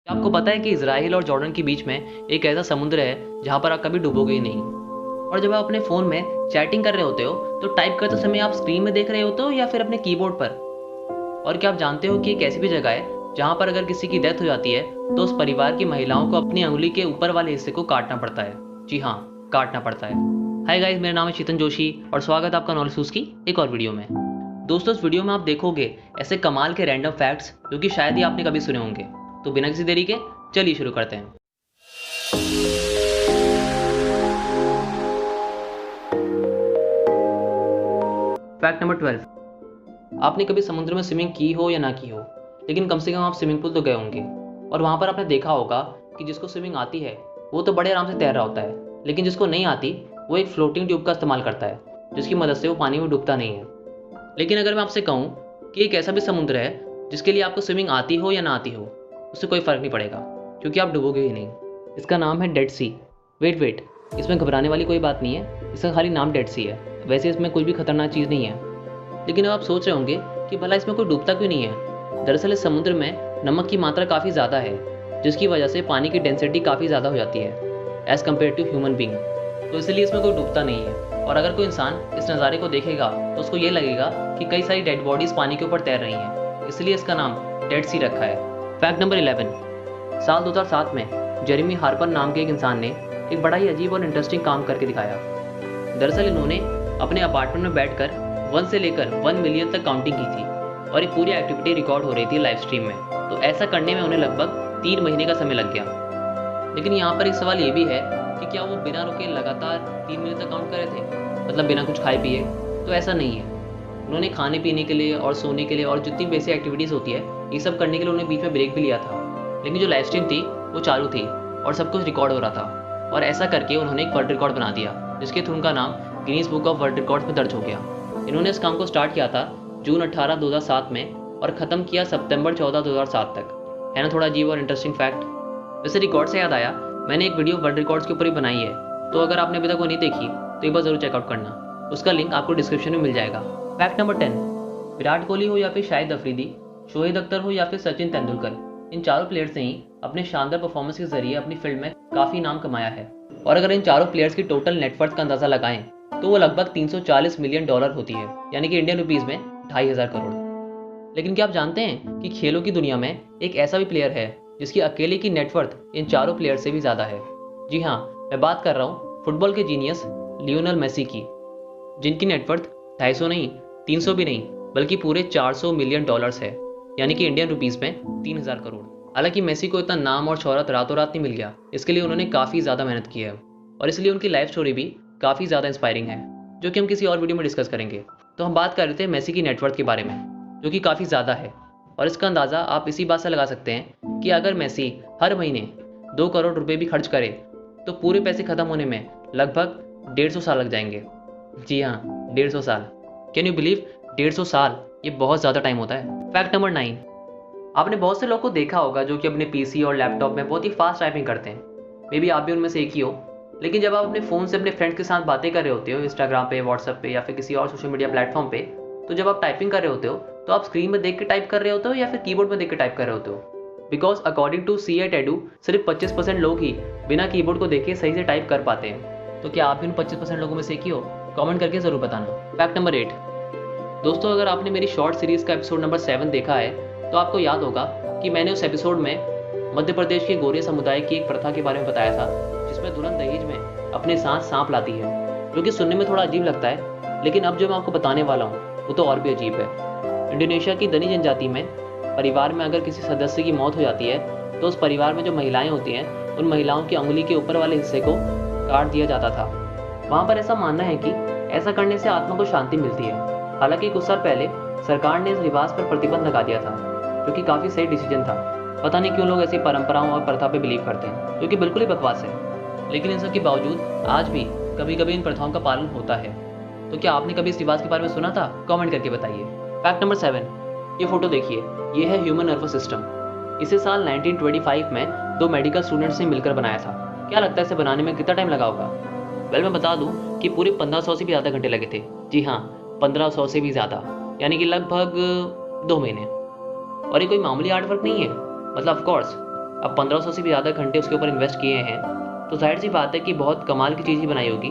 क्या आपको पता है कि इजराइल और जॉर्डन के बीच में एक ऐसा समुद्र है जहां पर आप कभी डूबोगे ही नहीं। और जब आप अपने फ़ोन में चैटिंग कर रहे होते हो तो टाइप करते समय आप स्क्रीन में देख रहे होते हो या फिर अपने कीबोर्ड पर। और क्या आप जानते हो कि एक ऐसी भी जगह है जहां पर अगर किसी की डेथ हो जाती है तो उस परिवार की महिलाओं को अपनी अंगुली के ऊपर वाले हिस्से को काटना पड़ता है। जी हाँ, काटना पड़ता है। हाय गाइस, मेरा नाम है चेतन जोशी और स्वागत है आपका नॉलेज न्यूज़ की एक और वीडियो में। दोस्तों, इस वीडियो में आप देखोगे ऐसे कमाल के रैंडम फैक्ट्स जो कि शायद ही आपने कभी सुने होंगे। तो बिना किसी देरी के चलिए शुरू करते हैं। Fact number 12। आपने कभी समुद्र में स्विमिंग की हो या ना की हो, लेकिन कम से कम आप स्विमिंग पूल तो गए होंगे। और वहां पर आपने देखा होगा कि जिसको स्विमिंग आती है वो तो बड़े आराम से तैर रहा होता है, लेकिन जिसको नहीं आती वो एक फ्लोटिंग ट्यूब का इस्तेमाल करता है, जिसकी मदद से वो पानी में डूबता नहीं है। लेकिन अगर मैं आपसे कहूँ कि एक ऐसा भी समुद्र है जिसके लिए आपको स्विमिंग आती हो या ना आती हो, उससे कोई फ़र्क नहीं पड़ेगा, क्योंकि आप डूबोगे ही नहीं। इसका नाम है डेड सी। वेट वेट, इसमें घबराने वाली कोई बात नहीं है, इसका खाली नाम डेड सी है। वैसे इसमें कोई भी खतरनाक चीज़ नहीं है। लेकिन अब आप सोच रहे होंगे कि भला इसमें कोई डूबता क्यों नहीं है। दरअसल इस समुद्र में नमक की मात्रा काफ़ी ज़्यादा है, जिसकी वजह से पानी की डेंसिटी काफ़ी ज़्यादा हो जाती है as compare to human being. तो इसलिए इसमें कोई डूबता नहीं है। और अगर कोई इंसान इस नज़ारे को देखेगा तो उसको ये लगेगा कि कई सारी डेड बॉडीज़ पानी के ऊपर तैर रही हैं, इसलिए इसका नाम डेड सी रखा है। Fact number 11। साल 2007 में जेरेमी हार्पर नाम के एक इंसान ने एक बड़ा ही अजीब और इंटरेस्टिंग काम करके दिखाया। दरअसल इन्होंने अपने अपार्टमेंट में बैठकर 1 से लेकर 1 मिलियन तक काउंटिंग की थी और ये पूरी एक्टिविटी रिकॉर्ड हो रही थी लाइव स्ट्रीम में। तो ऐसा करने में उन्हें लगभग 3 महीने का समय लग गया। लेकिन यहाँ पर एक सवाल ये भी है कि क्या वो बिना रुके लगातार 3 महीने तक काउंट कर रहे थे, मतलब बिना कुछ खाए पिए? तो ऐसा नहीं है। उन्होंने खाने पीने के लिए और सोने के लिए और जितनी बेसिक एक्टिविटीज़ होती है ये सब करने के लिए उन्होंने बीच में ब्रेक भी लिया था। लेकिन जो लाइव स्ट्रीम थी वो चालू थी और सब कुछ रिकॉर्ड हो रहा था। और ऐसा करके उन्होंने एक वर्ल्ड रिकॉर्ड बना दिया, जिसके थ्रू उनका नाम Guinness book of world records में दर्ज हो गया। इन्होंने इस काम को स्टार्ट किया था जून 18, 2007 में और ख़त्म किया सितंबर 14, 2007 तक। है ना थोड़ा अजीब और इंटरेस्टिंग फैक्ट। वैसे रिकॉर्ड से याद आया, मैंने एक वीडियो वर्ल्ड रिकॉर्ड्स के ऊपर ही बनाई है, तो अगर आपने अभी तक वो नहीं देखी तो एक बार ज़रूर चेकआउट करना। उसका लिंक आपको डिस्क्रिप्शन में मिल जाएगा। Fact number 10। विराट कोहली हो या फिर शाहिद अफरीदी, शोएब अख्तर हो या फिर सचिन तेंदुलकर, इन चारों प्लेयर्स ने ही अपने शानदार परफॉर्मेंस के जरिए अपनी फील्ड में काफ़ी नाम कमाया है। और अगर इन चारों प्लेयर्स की टोटल नेटवर्थ का अंदाज़ा लगाएं तो वो लगभग 340 मिलियन डॉलर होती है, यानी कि इंडियन रुपीज़ में 2,500 करोड़। लेकिन क्या आप जानते हैं कि खेलों की दुनिया में एक ऐसा भी प्लेयर है जिसकी अकेले की नेटवर्थ इन चारों प्लेयर से भी ज़्यादा है? जी हाँ, मैं बात कर रहा हूँ फुटबॉल के जीनियस लियोनेल मेसी की, जिनकी नेटवर्थ 250 नहीं, 300 भी नहीं, बल्कि पूरे 400 मिलियन डॉलर्स है, यानी कि इंडियन रुपीज़ में 3,000 करोड़। हालांकि मेसी को इतना नाम और शोहरत रातों रात नहीं मिल गया, इसके लिए उन्होंने काफ़ी ज़्यादा मेहनत की है और इसलिए उनकी लाइफ स्टोरी भी काफ़ी ज़्यादा इंस्पायरिंग है, जो कि हम किसी और वीडियो में डिस्कस करेंगे। तो हम बात कर रहे थे मेसी की नेटवर्थ के बारे में, जो कि काफ़ी ज़्यादा है। और इसका अंदाज़ा आप इसी बात से लगा सकते हैं कि अगर मेसी हर महीने 2 करोड़ रुपए भी खर्च करे तो पूरे पैसे ख़त्म होने में लगभग 150 साल लग जाएंगे। जी हाँ, 150 साल। Can you believe? 150 साल, ये बहुत ज़्यादा टाइम होता है। Fact number 9। आपने बहुत से लोग को देखा होगा जो कि अपने पीसी और लैपटॉप में बहुत ही फास्ट टाइपिंग करते हैं। मे बी आप भी उनमें से एक ही हो। लेकिन जब आप अपने फ़ोन से अपने फ्रेंड्स के साथ बातें कर रहे होते हो, इंस्टाग्राम पे, व्हाट्सएप पे या फिर किसी और सोशल मीडिया प्लेटफॉर्म पे, तो जब आप टाइपिंग कर रहे होते हो तो आप स्क्रीन में देख के टाइप कर रहे होते हो या फिर कीबोर्ड में देख के टाइप कर रहे होते हो? बिकॉज अकॉर्डिंग टू सी एट एडू सिर्फ 25% लोग ही बिना कीबोर्ड को देखे सही से टाइप कर पाते हैं। तो क्या आप भी उन 25% लोगों में से एक ही हो? कमेंट करके ज़रूर बताना। Fact number 8। दोस्तों, अगर आपने मेरी शॉर्ट सीरीज़ का एपिसोड नंबर 7 देखा है तो आपको याद होगा कि मैंने उस एपिसोड में मध्य प्रदेश के गोरे समुदाय की एक प्रथा के बारे में बताया था, जिसमें दुल्हन दहेज में अपने साथ सांप लाती है, जो कि सुनने में थोड़ा अजीब लगता है। लेकिन अब जो मैं आपको बताने वाला हूँ वो तो और भी अजीब है। इंडोनेशिया की दनी जनजाति में परिवार में अगर किसी सदस्य की मौत हो जाती है तो उस परिवार में जो महिलाएं होती हैं उन महिलाओं की अंगुली के ऊपर वाले हिस्से को काट दिया जाता था। वहाँ पर ऐसा मानना है कि ऐसा करने से आत्मा को शांति मिलती है। हालांकि कुछ साल पहले सरकार ने इस रिवाज पर प्रतिबंध लगा दिया था, जो कि काफ़ी सही डिसीजन था। पता नहीं क्यों लोग ऐसी परंपराओं और प्रथा पे बिलीव करते हैं, जो कि बिल्कुल ही बकवास है। लेकिन इन सब के बावजूद आज भी कभी कभी इन प्रथाओं का पालन होता है। तो क्या आपने कभी इस रिवाज के बारे में सुना था? कमेंट करके बताइए। Fact number 7। ये फोटो देखिए, ये है ह्यूमन नर्वस सिस्टम। इसे साल 1925 में 2 मेडिकल स्टूडेंट्स ने मिलकर बनाया था। क्या लगता है इसे बनाने में कितना टाइम लगा होगा? वेल, मैं बता दूं कि पूरे 1500 से भी ज़्यादा घंटे लगे थे। जी हाँ, 1500 से भी ज़्यादा, यानी कि लगभग 2 महीने। और ये कोई मामूली आर्ट वर्क नहीं है। मतलब ऑफ कोर्स अब 1500 से भी ज़्यादा घंटे उसके ऊपर इन्वेस्ट किए हैं, तो जाहिर सी बात है कि बहुत कमाल की चीज़ ही बनाई होगी।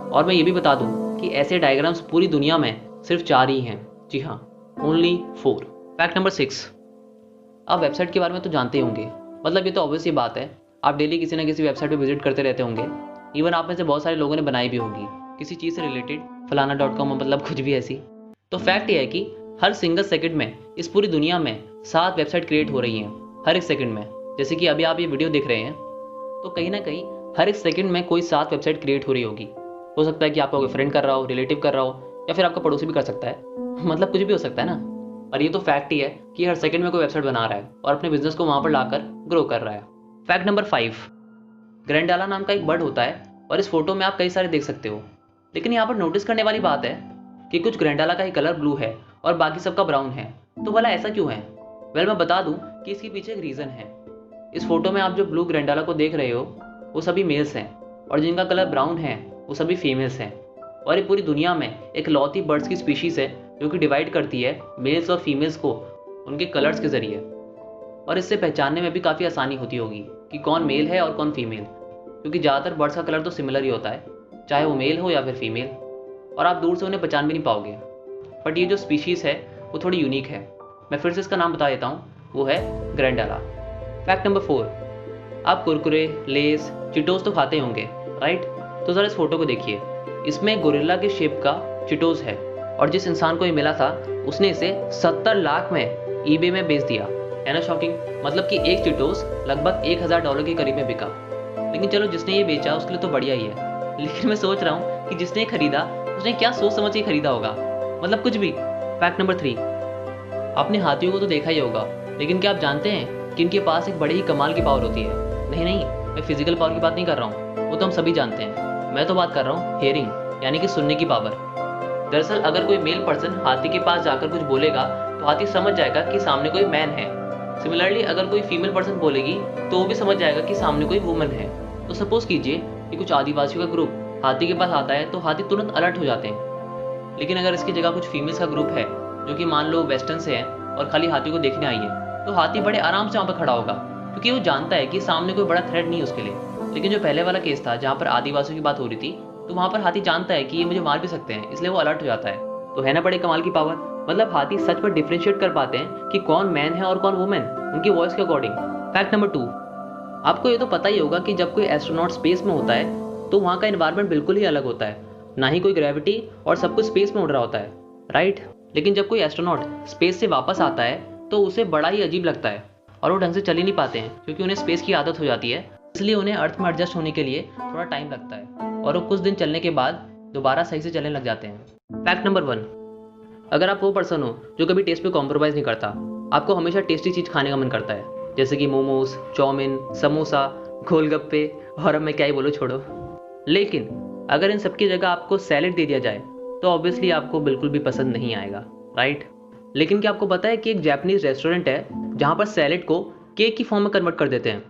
और मैं ये भी बता दूं कि ऐसे डायग्राम्स पूरी दुनिया में सिर्फ 4 ही हैं। जी हाँ, ओनली 4। फैक्ट नंबर 6, आप वेबसाइट के बारे में तो जानते ही होंगे, मतलब ये तो ऑब्वियस ही बात है, आप डेली किसी ना किसी वेबसाइट पे विजिट करते रहते होंगे। इवन आप में से बहुत सारे लोगों ने बनाई भी होगी किसी चीज़ से रिलेटेड, फलाना.com, मतलब कुछ भी ऐसी। तो फैक्ट ये है कि हर सिंगल सेकंड में इस पूरी दुनिया में 7 वेबसाइट क्रिएट हो रही हैं, हर एक सेकंड में। जैसे कि अभी आप ये वीडियो देख रहे हैं, तो कहीं ना कहीं हर एक सेकंड में कोई 7 वेबसाइट क्रिएट हो रही होगी। हो सकता है कि आपका कोई फ्रेंड कर रहा हो, रिलेटिव कर रहा हो, या फिर आपका पड़ोसी भी कर सकता है मतलब कुछ भी हो सकता है ना। और ये तो फैक्ट ही है कि हर सेकंड में कोई वेबसाइट बना रहा है और अपने बिजनेस को वहां पर लाकर ग्रो कर रहा है। फैक्ट नंबर 5, ग्रैंडाला नाम का एक बर्ड होता है और इस फोटो में आप कई सारे देख सकते हो। लेकिन यहाँ पर नोटिस करने वाली बात है कि कुछ ग्रैंडाला का ही कलर ब्लू है और बाकी सबका ब्राउन है। तो भला ऐसा क्यों है? वेल, मैं बता दूं कि इसके पीछे एक रीज़न है। इस फोटो में आप जो ब्लू ग्रैंडाला को देख रहे हो वो सभी मेल्स हैं, और जिनका कलर ब्राउन है वो सभी फीमेल्स हैं। और ये पूरी दुनिया में एक लौती बर्ड्स की स्पीशीज़ है जो कि डिवाइड करती है मेल्स और फीमेल्स को उनके कलर्स के ज़रिए। और इससे पहचानने में भी काफ़ी आसानी होती होगी कि कौन मेल है और कौन फीमेल, क्योंकि ज़्यादातर बर्ड्स का कलर तो सिमिलर ही होता है, चाहे वो मेल हो या फिर फीमेल, और आप दूर से उन्हें पहचान भी नहीं पाओगे। बट ये जो स्पीशीज़ है वो थोड़ी यूनिक है। मैं फिर से इसका नाम बता देता हूँ, वो है ग्रैंडाला। फैक्ट नंबर 4, आप कुरकुरे, लेस, चिटोस तो खाते होंगे, राइट? तो ज़रा इस फोटो को देखिए, इसमें गोरिल्ला के शेप का चिटोस है, और जिस इंसान को ये मिला था उसने इसे 70 लाख में ईबे में बेच दिया। है ना शॉकिंग? मतलब कि एक चिटोस लगभग $1000 के करीब में बिका। लेकिन चलो, जिसने ये बेचा उसके लिए तो बढ़िया ही है, लेकिन मैं सोच रहा हूँ कि जिसने खरीदा उसने क्या सोच समझ के खरीदा होगा, मतलब कुछ भी। फैक्ट नंबर 3, आपने हाथियों को तो देखा ही होगा, लेकिन क्या आप जानते हैं कि इनके पास एक बड़ी ही कमाल की पावर होती है? नहीं नहीं, मैं फिजिकल पावर की बात नहीं कर रहा हूँ, वो तो हम सभी जानते हैं। मैं तो बात कर रहा हूँ हियरिंग, यानी कि सुनने की पावर। दरअसल अगर कोई मेल पर्सन हाथी के पास जाकर कुछ बोलेगा तो हाथी समझ जाएगा कि सामने कोई मैन है। सिमिलरली अगर कोई फीमेल पर्सन बोलेगी तो वो भी समझ जाएगा कि सामने कोई वुमन है। तो सपोज कीजिए कि कुछ आदिवासियों का ग्रुप हाथी के पास आता है तो हाथी तुरंत अलर्ट हो जाते हैं। लेकिन अगर इसकी जगह कुछ फीमेल्स का ग्रुप है जो कि मान लो वेस्टर्न से है और खाली हाथी को देखने आई है, तो हाथी बड़े आराम से वहाँ पर खड़ा होगा, क्योंकि वो जानता है कि सामने कोई बड़ा थ्रेट नहीं है उसके लिए। लेकिन जो पहले वाला केस था जहाँ पर आदिवासियों की बात हो रही थी, तो वहाँ पर हाथी जानता है कि ये मुझे मार भी सकते हैं, इसलिए वो अलर्ट हो जाता है। तो है ना बड़े कमाल की पावर? मतलब हाथी सच में डिफरेंशिएट कर पाते हैं कि कौन मैन है और कौन वुमेन, उनकी वॉइस के अकॉर्डिंग। फैक्ट नंबर 2, आपको ये तो पता ही होगा कि जब कोई एस्ट्रोनॉट स्पेस में होता है तो वहाँ का एनवायरनमेंट बिल्कुल ही अलग होता है, ना ही कोई ग्रेविटी, और सब कुछ स्पेस में उड़ रहा होता है, राइट? लेकिन जब कोई एस्ट्रोनॉट स्पेस से वापस आता है तो उसे बड़ा ही अजीब लगता है, और वो ढंग से चल ही नहीं पाते हैं क्योंकि उन्हें स्पेस की आदत हो जाती है। इसलिए उन्हें अर्थ में एडजस्ट होने के लिए थोड़ा टाइम लगता है, और वो कुछ दिन चलने के बाद दोबारा सही से चलने लग जाते हैं। फैक्ट नंबर 1, अगर आप वो पर्सन हो जो कभी टेस्ट पे कॉम्प्रोमाइज़ नहीं करता, आपको हमेशा टेस्टी चीज़ खाने का मन करता है, जैसे कि मोमोज, चाउमीन, समोसा, गोलगप्पे, और अब मैं क्या ही बोलूँ, छोड़ो। लेकिन अगर इन सब की जगह आपको सैलेड दे दिया जाए तो ऑब्वियसली आपको बिल्कुल भी पसंद नहीं आएगा, राइट? लेकिन क्या आपको पता है कि एक जापानीज रेस्टोरेंट है जहाँ पर सैलेड को केक की फॉर्म में कन्वर्ट कर देते हैं?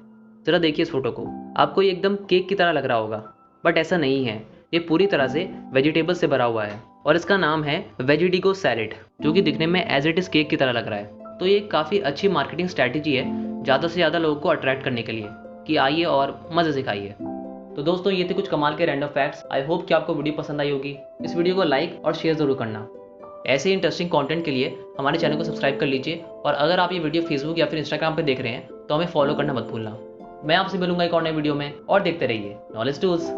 ज़रा देखिए इस फोटो को, आपको ये एकदम केक की तरह लग रहा होगा, बट ऐसा नहीं है। ये पूरी तरह से वेजिटेबल से भरा हुआ है और इसका नाम है वेजिडिगो सैलेड, जो कि दिखने में एज इट इज़ केक की तरह लग रहा है। तो ये काफ़ी अच्छी मार्केटिंग स्ट्रैटेजी है ज़्यादा से ज़्यादा लोगों को अट्रैक्ट करने के लिए कि आइए और मज़े से खाइए। तो दोस्तों, ये थे कुछ कमाल के रैंडम फैक्ट्स। आई होप कि आपको वीडियो पसंद आई होगी। इस वीडियो को लाइक और शेयर ज़रूर करना। ऐसे इंटरेस्टिंग कंटेंट के लिए हमारे चैनल को सब्सक्राइब कर लीजिए, और अगर आप ये वीडियो फेसबुक या फिर इंस्टाग्राम पर देख रहे हैं तो हमें फॉलो करना मत भूलना। मैं आपसे मिलूंगा एक और नए वीडियो में, और देखते रहिए नॉलेज टूल्स।